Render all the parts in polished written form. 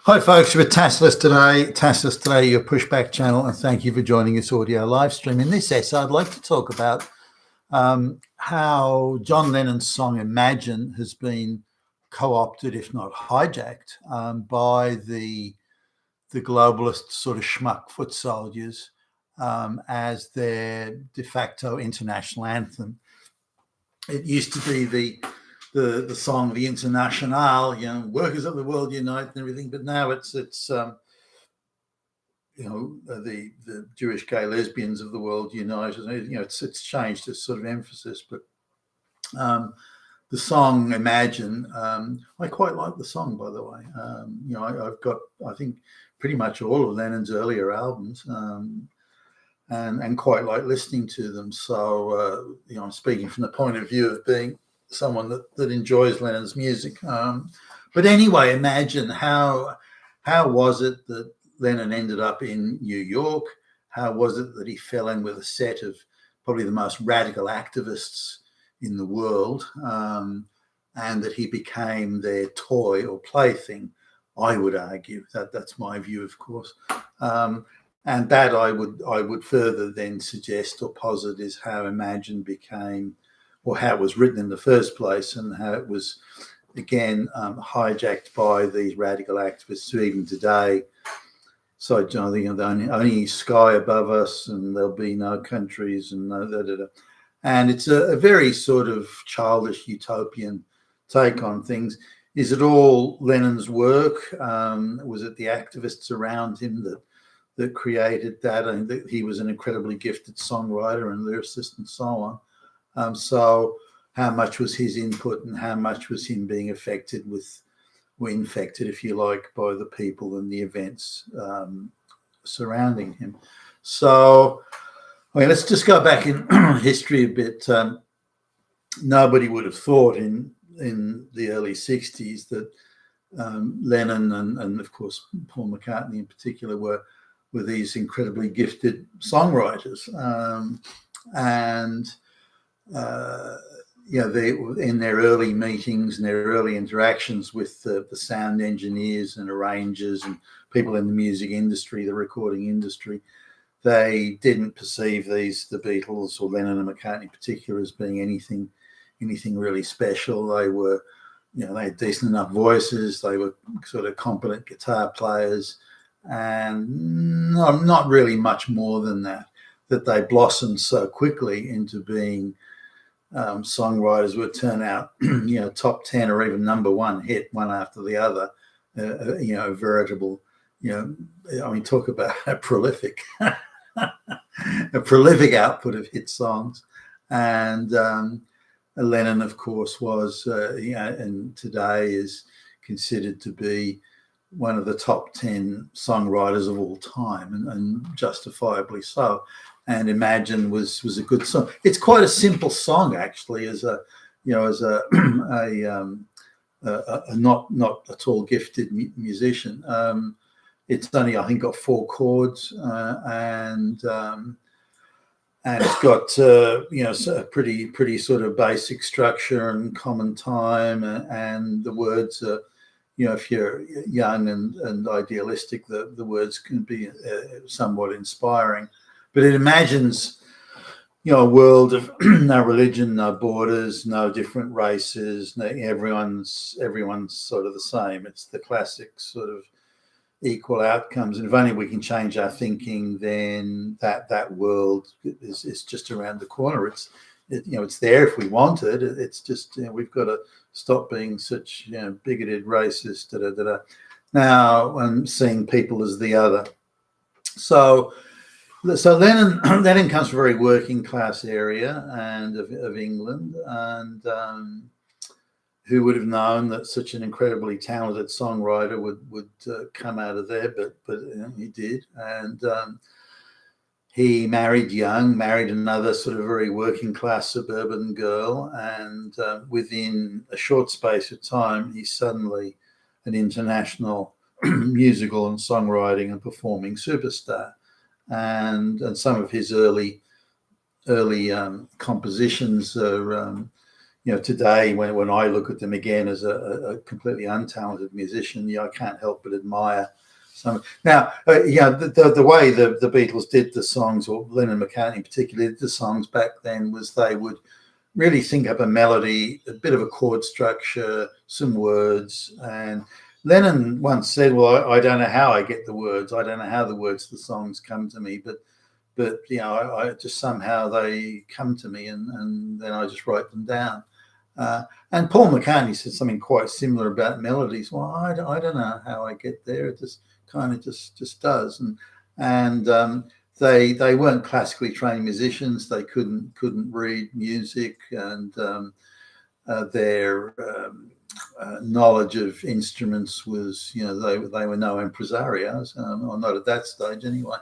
Hi folks, we're Tassless today, your pushback channel, and thank you for joining this audio live stream. In this essay, I'd like to talk about how John Lennon's song Imagine has been co-opted, if not hijacked, by the globalist sort of schmuck foot soldiers as their de facto international anthem. It used to be the song, the International, workers of the world unite and everything. But now it's the Jewish gay lesbians of the world unite. It's changed its sort of emphasis. But the song Imagine, I quite like the song, by the way. I've got, I think, pretty much all of Lennon's earlier albums. And quite like listening to them. So, I'm speaking from the point of view of being someone that enjoys Lennon's music. But anyway, Imagine, how was it that Lennon ended up in New York? How was it that he fell in with a set of probably the most radical activists in the world, and that he became their toy or plaything? I would argue that's my view, of course. And that I would further then suggest or posit is how Imagine became, or how it was written in the first place, and how it was, again, hijacked by these radical activists who even today, so the only sky above us, and there'll be no countries, and no. And it's a very sort of childish utopian take on things. Is it all Lennon's work? Was it the activists around him that created that? And that he was an incredibly gifted songwriter and lyricist and so on. So how much was his input, and how much was him being infected, if you like, by the people and the events surrounding him? So, let's just go back in history a bit. Nobody would have thought in the early 60s that Lennon and of course Paul McCartney in particular were these incredibly gifted songwriters, they in their early meetings and their early interactions with the sound engineers and arrangers and people in the music industry, the recording industry, they didn't perceive the Beatles or Lennon and McCartney in particular as being anything really special. They were, they had decent enough voices. They were sort of competent guitar players, and not really much more than that. That they blossomed so quickly into being songwriters would turn out, top 10 or even number one hit, one after the other. Veritable, talk about a prolific, output of hit songs. And Lennon, of course, was, and today is considered to be one of the top 10 songwriters of all time, and justifiably so. And Imagine was a good song. It's quite a simple song, actually, as a not at all gifted musician. It's only, I think, got 4 chords, and it's got a pretty sort of basic structure and common time, and the words are, if you're young and idealistic, the words can be somewhat inspiring. But it imagines, a world of no religion, no borders, no different races. Everyone's sort of the same. It's the classic sort of equal outcomes. And if only we can change our thinking, then that world is just around the corner. It's there if we want it. It's just, we've got to stop being such, bigoted, racist, now, and seeing people as the other. So Lennon comes from a very working class area and of England, and who would have known that such an incredibly talented songwriter would come out of there? But he did, and he married young, married another sort of very working class suburban girl, and within a short space of time, he's suddenly an international musical and songwriting and performing superstar. And some of his early compositions are today when I look at them again as a completely untalented musician, I can't help but admire some. Now, the way the Beatles did the songs, or Lennon and McCartney particularly did the songs back then, was they would really think up a melody, a bit of a chord structure, some words. And Lennon once said, well, I don't know how I get the words. I don't know how the words to the songs come to me, but I just somehow they come to me, and then I just write them down. And Paul McCartney said something quite similar about melodies. Well, I don't know how I get there. It just kind of just does. And they weren't classically trained musicians. They couldn't read music, and their knowledge of instruments was, they were no impresarios, or not at that stage anyway.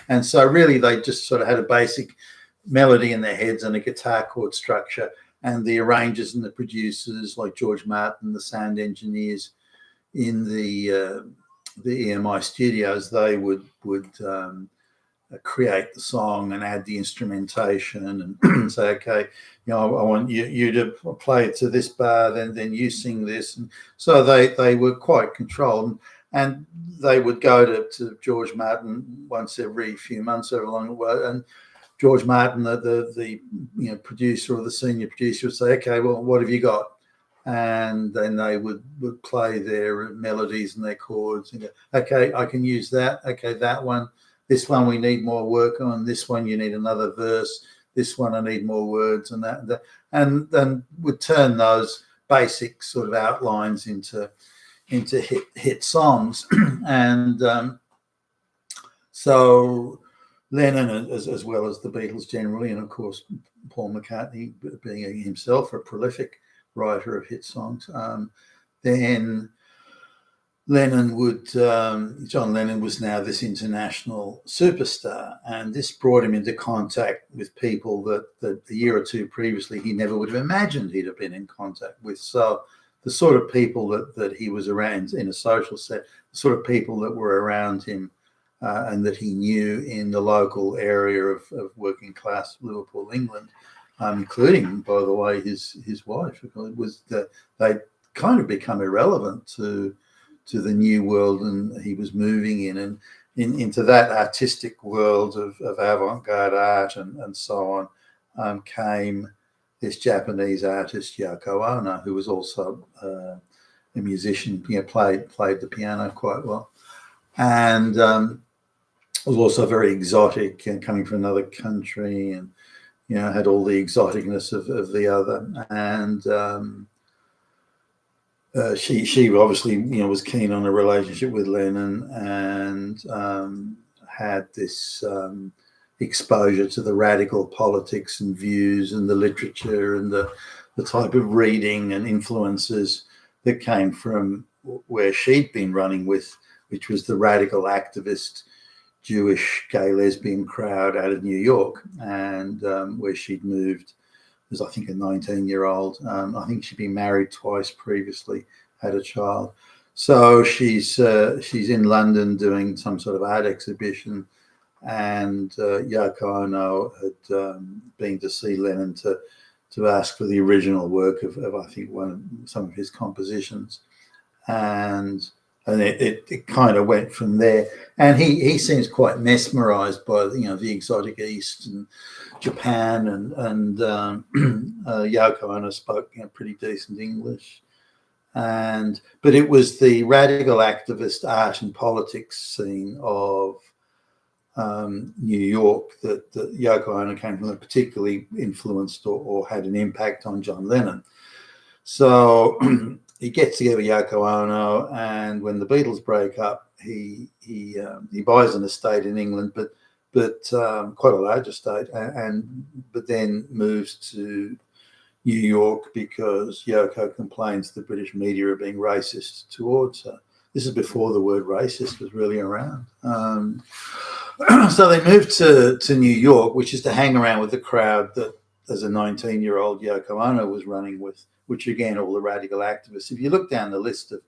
And so really they just sort of had a basic melody in their heads and a guitar chord structure, and the arrangers and the producers like George Martin, the sound engineers in the EMI studios, they would create the song and add the instrumentation and say, okay, I want you to play it to this bar, then you sing this. And so they were quite controlled, and they would go to George Martin once every few months, however long it was, and George Martin, the producer or the senior producer, would say, okay, well, what have you got? And then they would play their melodies and their chords and go, okay, I can use that. Okay, that one. This one we need more work on. This one you need another verse. This one I need more words, and that. And then would turn those basic sort of outlines into hit songs. And so Lennon, as well as the Beatles generally, and of course Paul McCartney being himself a prolific writer of hit songs, then John Lennon was now this international superstar, and this brought him into contact with people that a year or two previously he never would have imagined he'd have been in contact with. So the sort of people that he was around in a social set, the sort of people that were around him and that he knew in the local area of working class Liverpool, England, including, by the way, his wife, was that they'd kind of become irrelevant to the new world, and he was moving in and into that artistic world of avant-garde art and so on, came this Japanese artist Yoko Ono, who was also a musician, played the piano quite well, and was also very exotic and coming from another country, and had all the exoticness of the other. And she obviously was keen on a relationship with Lennon, and had this exposure to the radical politics and views and the literature and the type of reading and influences that came from where she'd been running with, which was the radical activist Jewish gay lesbian crowd out of New York, and where she'd moved as, I think, a 19-year-old. I think she'd been married twice previously, had a child. So she's in London doing some sort of art exhibition, and Yoko Ono had been to see Lennon to ask for the original work of I think some of his compositions, and it kind of went from there. And he seems quite mesmerized by the exotic East and Japan, and Yoko Ono spoke pretty decent English, but it was the radical activist art and politics scene of New York that Yoko Ono came from, that particularly influenced or had an impact on John Lennon. So he gets together with Yoko Ono, and when the Beatles break up, he buys an estate in England, but quite a large estate, but then moves to New York because Yoko complains the British media are being racist towards her. This is before the word racist was really around. So they moved to New York, which is to hang around with the crowd that, as a 19-year-old, Yoko Ono was running with, which again, all the radical activists. If you look down the list of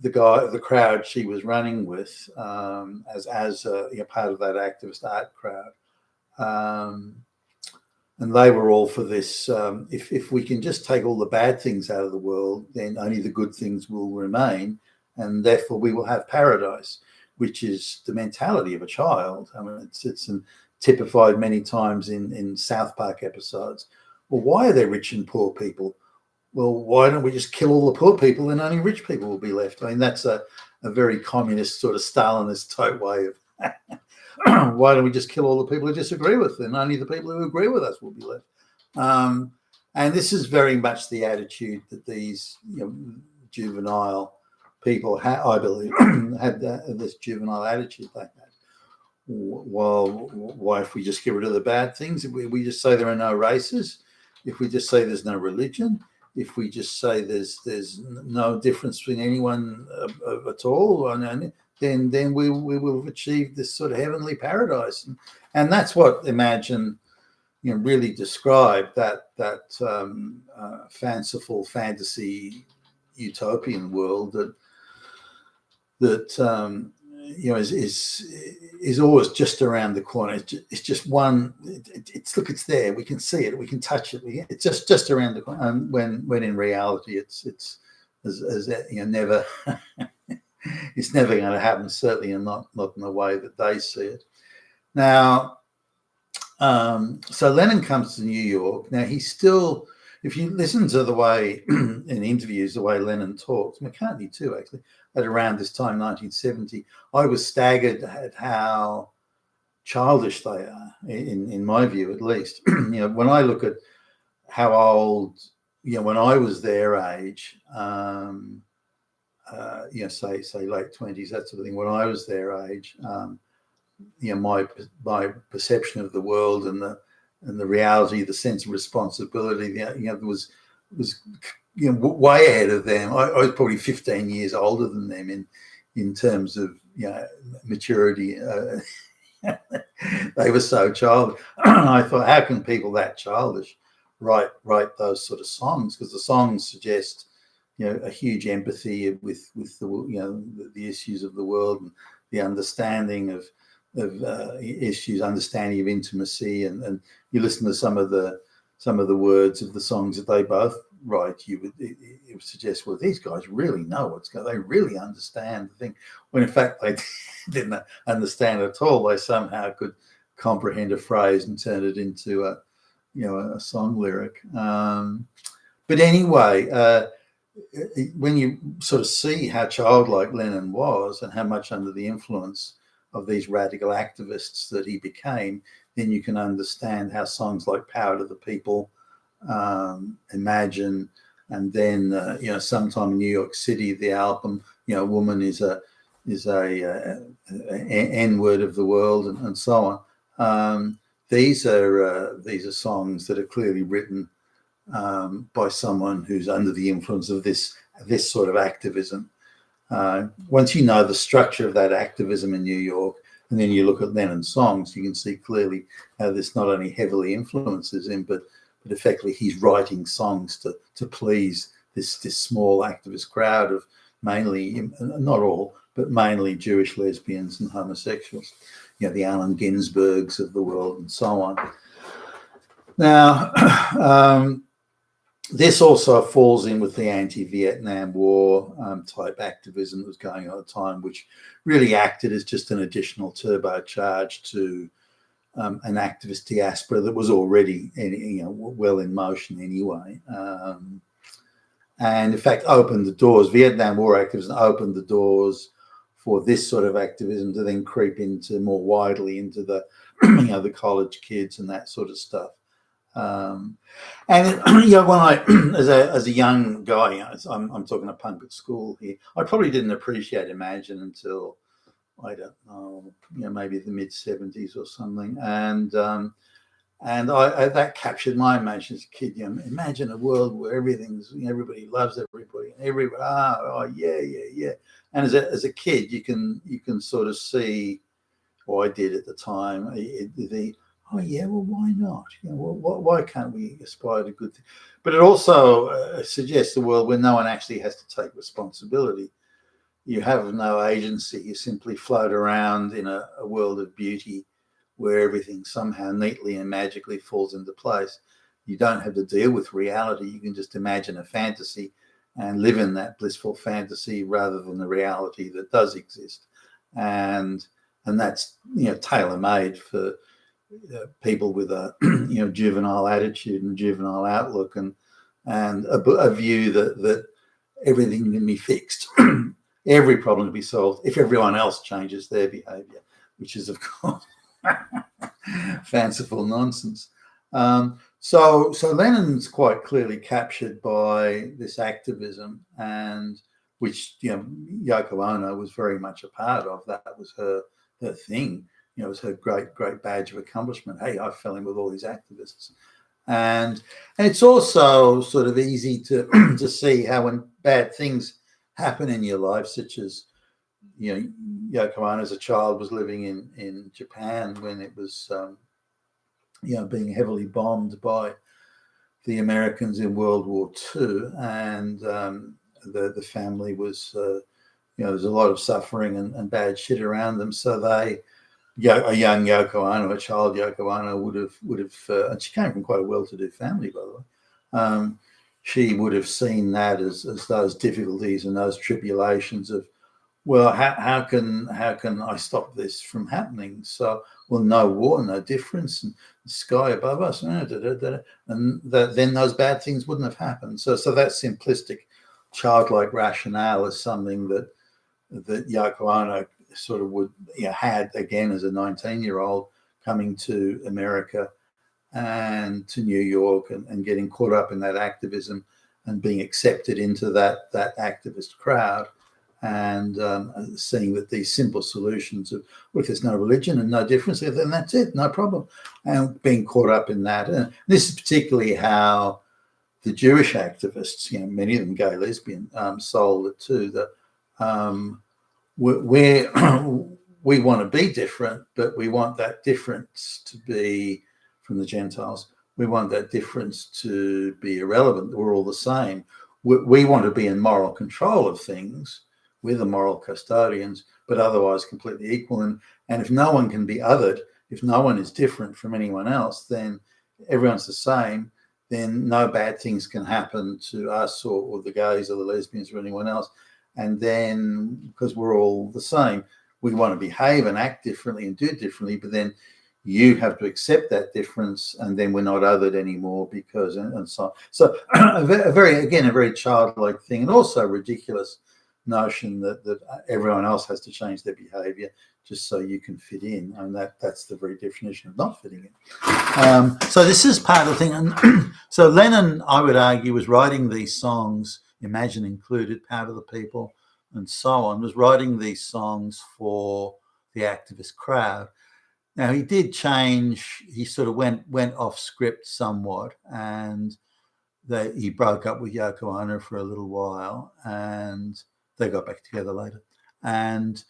the crowd she was running with, as part of that activist art crowd, and they were all for this. If we can just take all the bad things out of the world, then only the good things will remain, and therefore we will have paradise, which is the mentality of a child. I mean, it's typified many times in South Park episodes. Well, why are there rich and poor people? Well, why don't we just kill all the poor people and only rich people will be left? I mean, that's a very communist sort of Stalinist type way of why don't we just kill all the people who disagree with it and only the people who agree with us will be left? And this is very much the attitude that these juvenile people, I believe, had this juvenile attitude they had. Well, why if we just get rid of the bad things? If we just say there are no races, if we just say there's no religion, if we just say there's no difference between anyone at all, then we will have achieved this sort of heavenly paradise, and that's what Imagine really described, that fanciful fantasy utopian world that is always just around the corner. It's just one. It's there. We can see it. We can touch it. It's just around the corner. When in reality, it's never. It's never going to happen. Certainly, and not in the way that they see it. Now, so Lennon comes to New York. Now he's still. If you listen to the way in interviews, the way Lennon talks, McCartney too, actually, at around this time, 1970, I was staggered at how childish they are, in my view, at least. When I look at how old, when I was their age, say late 20s, that sort of thing. When I was their age, my perception of the world and the reality, the sense of responsibility, was way ahead of them. I was probably 15 years older than them in terms of maturity. They were so childish. I thought, how can people that childish write those sort of songs? Because the songs suggest a huge empathy with the issues of the world and the understanding of issues, understanding of intimacy, and you listen to some of the words of the songs that they both write, it would suggest, well, these guys really know what's going on. They really understand the thing, when in fact they didn't understand at all. They somehow could comprehend a phrase and turn it into a song lyric. But anyway, when you sort of see how childlike Lennon was and how much under the influence of these radical activists that he became, then you can understand how songs like Power to the People, Imagine, and then sometime in New York City, the album Woman is a N-word of the world, and so on. These are songs that are clearly written by someone who's under the influence of this sort of activism. Once you know the structure of that activism in New York, and then you look at Lennon's songs, you can see clearly how this not only heavily influences him, but effectively he's writing songs to please this small activist crowd of mainly, not all, but mainly Jewish lesbians and homosexuals, the Allen Ginsbergs of the world and so on. Now, this also falls in with the anti-Vietnam War type activism that was going on at the time, which really acted as just an additional turbocharge to an activist diaspora that was already, well in motion anyway, and in fact opened the doors. Vietnam War activism opened the doors for this sort of activism to then creep into more widely into the, the college kids and that sort of stuff. And when I, as a young guy, I'm talking a punk at school here, I probably didn't appreciate Imagine until, I don't know, maybe the mid 70s or something, and I that captured my imagination as a kid. Imagine a world where everybody loves everybody, and everybody, yeah. And as a kid, you can sort of see, or I did at the time, well, why not? Why can't we aspire to good things? But it also suggests a world where no one actually has to take responsibility. You have no agency. You simply float around in a world of beauty where everything somehow neatly and magically falls into place. You don't have to deal with reality. You can just imagine a fantasy and live in that blissful fantasy rather than the reality that does exist. And that's, tailor-made for people with a juvenile attitude and juvenile outlook, and a view that everything can be fixed, every problem can be solved if everyone else changes their behaviour, which is of course fanciful nonsense. So Lennon's quite clearly captured by this activism, and which Yoko Ono was very much a part of. That was her thing. It was her great badge of accomplishment. Hey, I fell in with all these activists. And it's also sort of easy to to see how when bad things happen in your life, such as Yoko Ono as a child was living in Japan when it was being heavily bombed by the Americans in World War II, and the family was there's a lot of suffering and bad shit around them. So a young Yoko Ono, a child Yoko Ono would have, and she came from quite a well-to-do family, by the way. She would have seen that as those difficulties and those tribulations of, well, how can I stop this from happening? So, well, no war, no difference, and the sky above us, and then those bad things wouldn't have happened. So that simplistic, childlike rationale is something that Yoko Ono sort of had again as a 19-year-old coming to America and to New York and getting caught up in that activism and being accepted into that activist crowd, and seeing that these simple solutions of, well, if there's no religion and no difference, then that's it, no problem, and being caught up in that. And this is particularly how the Jewish activists, many of them gay, lesbian, sold it too, that we want to be different, but we want that difference to be from the Gentiles. We want that difference to be irrelevant. We're all the same. We want to be in moral control of things. We're the moral custodians, but otherwise completely equal. And if no one can be othered, if no one is different from anyone else, then everyone's the same. Then no bad things can happen to us or the gays or the lesbians or anyone else. And then, because we're all the same, we want to behave and act differently and do differently, but then you have to accept that difference, and then we're not othered anymore because, and so on. So a very childlike thing, and also a ridiculous notion that everyone else has to change their behavior just so you can fit in, and that's the very definition of not fitting in. So this is part of the thing. And so Lennon, I would argue, was writing these songs, Imagine included, Power to the People, and so on, was writing these songs for the activist crowd. Now, he did change, he sort of went off script somewhat, and he broke up with Yoko Ono for a little while, and they got back together later. And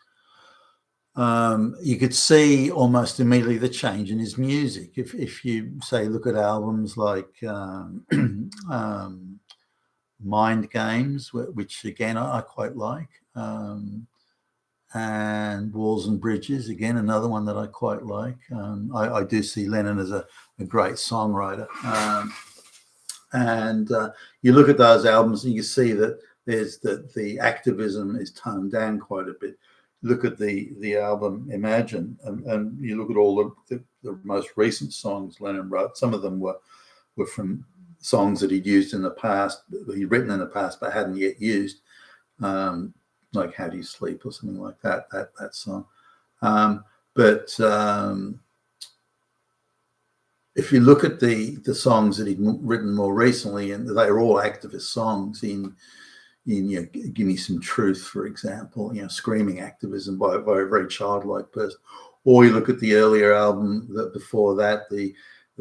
you could see almost immediately the change in his music. If you say, look at albums like Mind Games, which again I quite like, and Walls and Bridges, again another one that I quite like. I do see Lennon as a great songwriter, and you look at those albums and you see that the activism is toned down quite a bit. Look at the album Imagine, and you look at all the most recent songs Lennon wrote. Some of them were from songs that he'd used in the past, he'd written in the past but hadn't yet used, like How Do You Sleep or something like that song. But if you look at the songs that he'd written more recently, and they were all activist songs in Give Me Some Truth, for example, screaming activism by a very childlike person. Or you look at the earlier album before that, the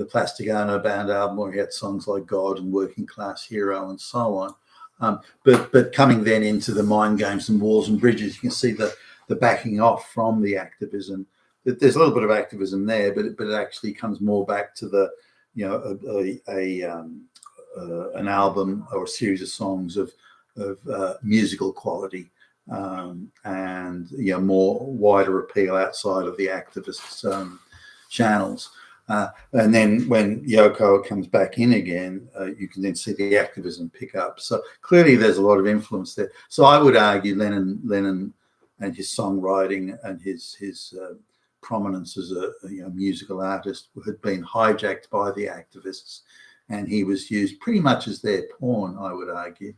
Plastic Ono Band album, where he had songs like God and Working Class Hero and so on. But coming then into the Mind Games and Walls and Bridges, you can see the backing off from the activism. There's a little bit of activism there, but it actually comes more back to the an album or a series of songs of musical quality, and more wider appeal outside of the activists' channels. And then when Yoko comes back in again, you can then see the activism pick up. So clearly there's a lot of influence there. So I would argue Lennon and his songwriting and his prominence as a musical artist had been hijacked by the activists, and he was used pretty much as their pawn, I would argue,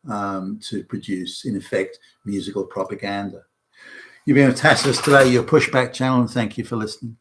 to produce, in effect, musical propaganda. You've been with Tacitus today, your Pushback channel, and thank you for listening.